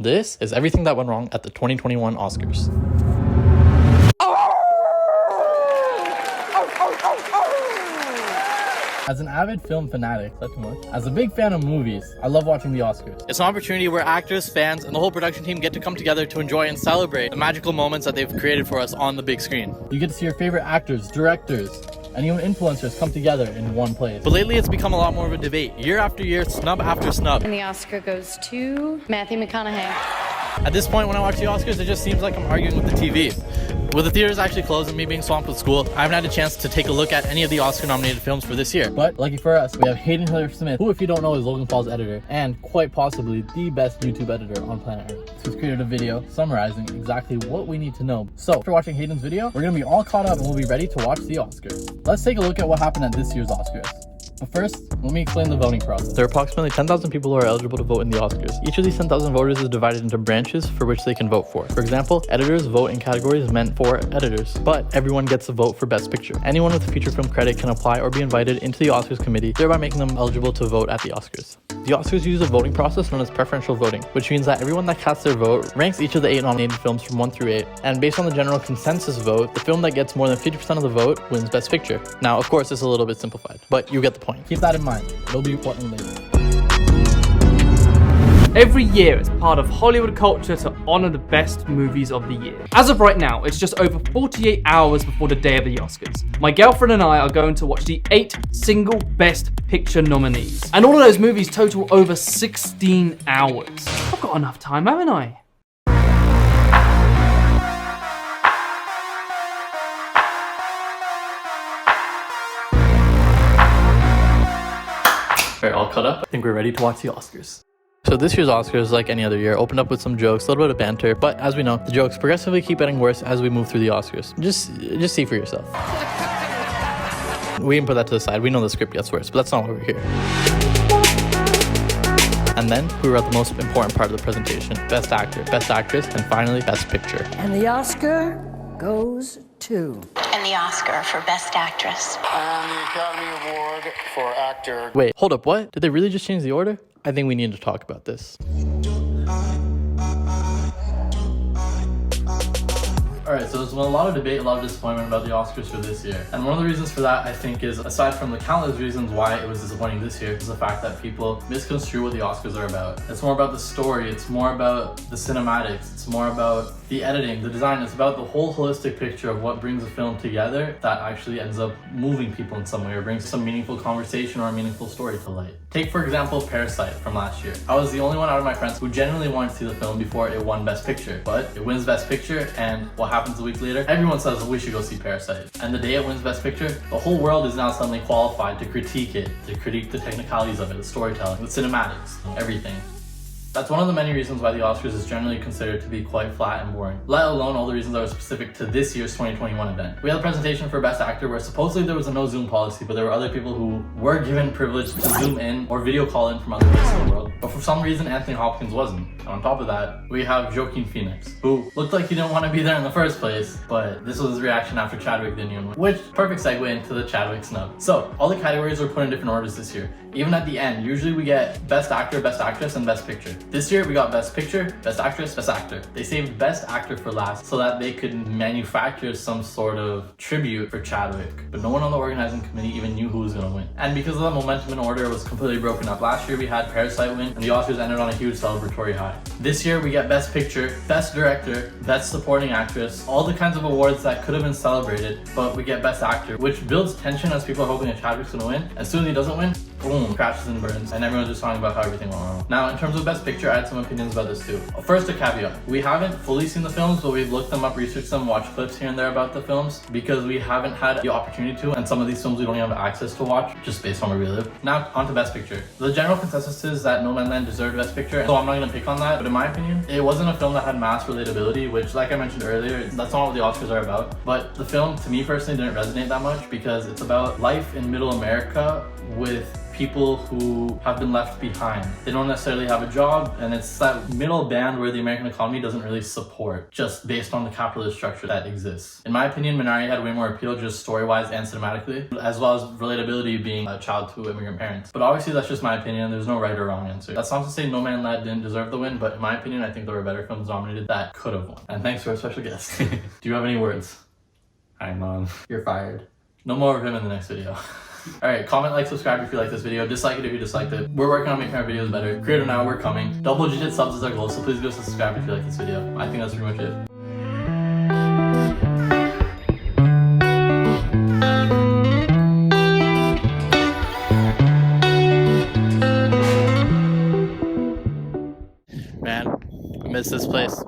This is everything that went wrong at the 2021 Oscars. As an avid film fanatic, as a big fan of movies, I love watching the Oscars. It's an opportunity where actors, fans, and the whole production team get to come together to enjoy and celebrate the magical moments that they've created for us on the big screen. You get to see your favorite actors, directors, and even influencers come together in one place. But lately it's become a lot more of a debate. Year after year, snub after snub. And the Oscar goes to Matthew McConaughey. At this point, when I watch the Oscars, it just seems like I'm arguing with the TV. With the theaters actually closed and me being swamped with school, I haven't had a chance to take a look at any of the Oscar-nominated films for this year. But lucky for us, we have Hayden Hillier-Smith, who, if you don't know, is Logan Paul's editor, and quite possibly the best YouTube editor on planet Earth. He's created a video summarizing exactly what we need to know. So, after watching Hayden's video, we're gonna be all caught up and we'll be ready to watch the Oscars. Let's take a look at what happened at this year's Oscars. But first, let me explain the voting process. There are approximately 10,000 people who are eligible to vote in the Oscars. Each of these 10,000 voters is divided into branches for which they can vote for. For example, editors vote in categories meant for editors, but everyone gets a vote for Best Picture. Anyone with a feature film credit can apply or be invited into the Oscars committee, thereby making them eligible to vote at the Oscars. The Oscars use a voting process known as preferential voting, which means that everyone that casts their vote ranks each of the 8 nominated films from 1 through 8, and based on the general consensus vote, the film that gets more than 50% of the vote wins Best Picture. Now, of course, this is a little bit simplified, but you get the point. Keep that in mind. It'll be important later. Every year, it's part of Hollywood culture to honor the best movies of the year. As of right now, it's just over 48 hours before the day of the Oscars. My girlfriend and I are going to watch the 8 single Best Picture nominees. And all of those movies total over 16 hours. I've got enough time, haven't I? Alright, all caught up. I think we're ready to watch the Oscars. So this year's Oscars, like any other year, opened up with some jokes, a little bit of banter, but as we know, the jokes progressively keep getting worse as we move through the Oscars. Just see for yourself. We can put that to the side. We know the script gets worse, but that's not why we're here. And then we were at the most important part of the presentation: Best Actor, Best Actress, and finally, Best Picture. And the Oscar goes to... And the Oscar for Best Actress. And the Academy Award for Actor. Wait, hold up, what? Did they really just change the order? I think we need to talk about this. Alright, so there's been a lot of debate, a lot of disappointment about the Oscars for this year. And one of the reasons for that, I think, is, aside from the countless reasons why it was disappointing this year, is the fact that people misconstrue what the Oscars are about. It's more about the story, it's more about the cinematics, it's more about the editing, the design. It's about the whole holistic picture of what brings a film together that actually ends up moving people in some way or brings some meaningful conversation or a meaningful story to light. Take, for example, Parasite from last year. I was the only one out of my friends who genuinely wanted to see the film before it won Best Picture, but it wins Best Picture, and what happens a week later? Everyone says, we should go see Parasite. And the day it wins Best Picture, the whole world is now suddenly qualified to critique it, to critique the technicalities of it, the storytelling, the cinematics, everything. That's one of the many reasons why the Oscars is generally considered to be quite flat and boring, let alone all the reasons that are specific to this year's 2021 event. We had a presentation for Best Actor where supposedly there was a no Zoom policy, but there were other people who were given privilege to Zoom in or video call in from other places in the world. But for some reason, Anthony Hopkins wasn't. And on top of that, we have Joaquin Phoenix, who looked like he didn't want to be there in the first place, but this was his reaction after Chadwick didn't even win. Which, perfect segue into the Chadwick snub. So, all the categories were put in different orders this year. Even at the end, usually we get Best Actor, Best Actress, and Best Picture. This year, we got Best Picture, Best Actress, Best Actor. They saved Best Actor for last so that they could manufacture some sort of tribute for Chadwick. But no one on the organizing committee even knew who was going to win. And because of the momentum in order, it was completely broken up. Last year, we had Parasite win, and the Oscars ended on a huge celebratory high. This year, we get Best Picture, Best Director, Best Supporting Actress, all the kinds of awards that could have been celebrated, but we get Best Actor, which builds tension as people are hoping that Chadwick's going to win. As soon as he doesn't win, boom, crashes and burns, and everyone's just talking about how everything went wrong. Now, in terms of Best Picture, I had some opinions about this too. First, a caveat. We haven't fully seen the films, but we've looked them up, researched them, watched clips here and there about the films, because we haven't had the opportunity to, and some of these films we don't even have access to watch, just based on where we live. Now, on to Best Picture. The general consensus is that Nomadland deserved Best Picture, so I'm not going to pick on that, but in my opinion, it wasn't a film that had mass relatability, which, like I mentioned earlier, that's not what the Oscars are about. But the film, to me personally, didn't resonate that much because it's about life in middle America with people who have been left behind. They don't necessarily have a job, and it's that middle band where the American economy doesn't really support, just based on the capitalist structure that exists. In my opinion, Minari had way more appeal just story-wise and cinematically, as well as relatability being a child to immigrant parents. But obviously that's just my opinion. There's no right or wrong answer. That's not to say No Man Land didn't deserve the win, but in my opinion, I think there were better films nominated that could have won. And thanks for our special guest. Do you have any words? Hi, Mom. You're fired. No more of him in the next video. Alright, comment, like, subscribe if you like this video. Dislike it if you disliked it. We're working on making our videos better. Creator Now, we're coming. Double-digit subs is our goal, so please go subscribe if you like this video. I think that's pretty much it. Man, I miss this place.